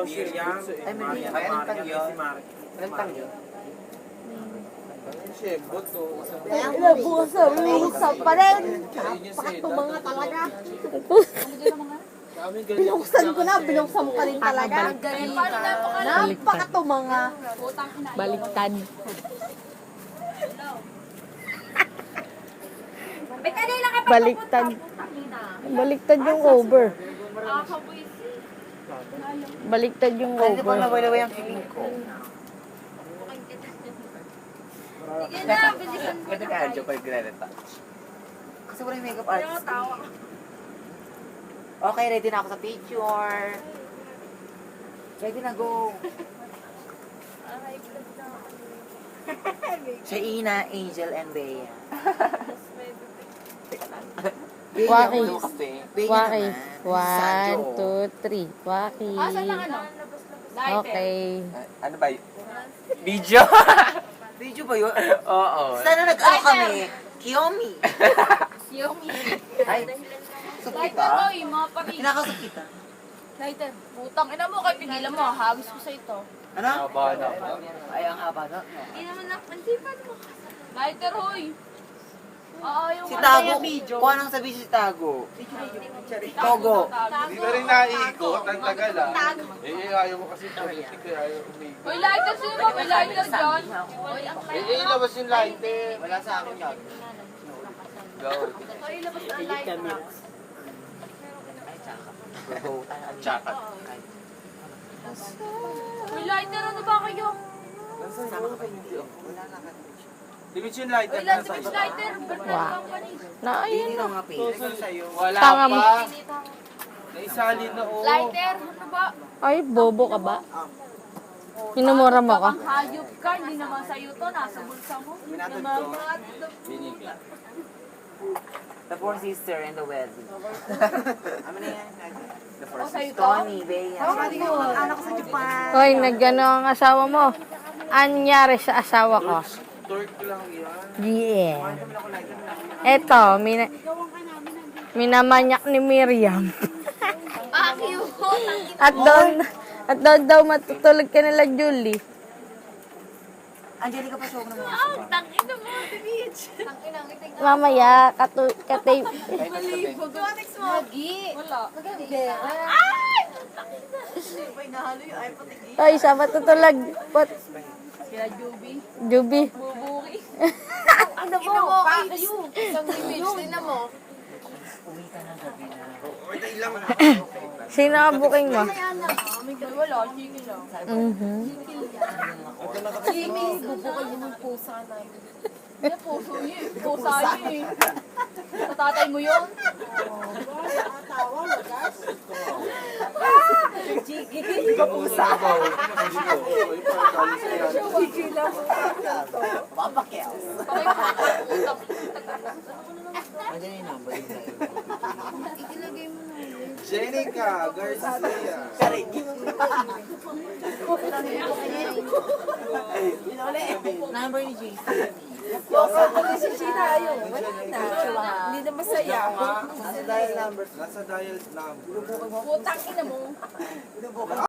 Miriam, Ay, Mariam, Mariam. Mariam, si Mariam. Anong tang yun? Bukas binuksan pa rin. Napakatumanga talaga. Binuksan ko na, binuksan mo pa rin talaga. Napakatumanga. Baliktad. Baliktad. Baliktad yung over. Baliktad yung Hindi ko over. nawalawa yung feeling ko. Pwede ka adyo ko yung retouch. Kasi wala yung makeup artist. Okay, ready na ako sa picture. Ready na, go. Siya Ina, Angel, and Bea. Bea, Waki. ulo kape. Bea Waki. naman. 1, 2, 3. Waki. Okay. Ano ba yun? Video? Video ba yun? Oo. Sana nag-ano kami? Kiyomi. Ay, sukita? Oy, mga pari. Kinakasok kita. Lighter. Putang ina mo, kay pigilan mo. Hagis ko sa ito. Ano? Ay, ang haba na. Hindi naman hindi pa mo. Lighter, hoy. Oo, yung Si Tago. Kuha nang sabi si Tago. Togo. Hindi na rin naiikot, ang tagal ayaw mo kasi politic, ayaw umiikot. Hoy, lighter, sino ba? May lighter dyan. Hoy, ang Ilabas yung lighter. Wala sa akin yun. Go. Hoy, labas na ang lighter. Tsaka. Hoy, lighter, ano ba kayo? Dimension lighter. Hoy, lighter, lighter. Bernard Company. Na, ayun na. Mga page. Wala Tanga mo. pa. Naisali na Lighter, ano ba? Ay, bobo ka ba? Minumura mo ko. Ang hayop ka, hindi naman sa'yo to. Nasa bulsa mo. The Four Sister and the Wedding. Ano na yan? The Four sa'yo Sister. to? Tony, Bea. Anak ko sa Japan. Hoy, nagano ang asawa mo? Anyari sa asawa ko? Torque lang yan. Yeah. Eto, minamanyak ni Miriam. Ah, cute. At doon daw matutulog ka nila, Julie. Angelica pa show naman. Tangina mo, bitch. Tangina, ngiting ka. Mamaya, katay. Photonics mo. Wala. Hoy, sa matutulog. Kaya Juby. Juby. Bubuki. Ano mo? Kayo. Isang image. Tingnan mo. Uwi ka ng gabi na. Sino ang booking mo? Wala. Sige lang. Jimmy, bubukan mo ng pusa na yun. Hindi, puso yun. Pusa yun eh. Sa tatay mo yun? Papakel. Andiyan yung number. Jenica Garcia. Number ni JC. Hindi na masaya. Nasa dial number. Putang ina mo.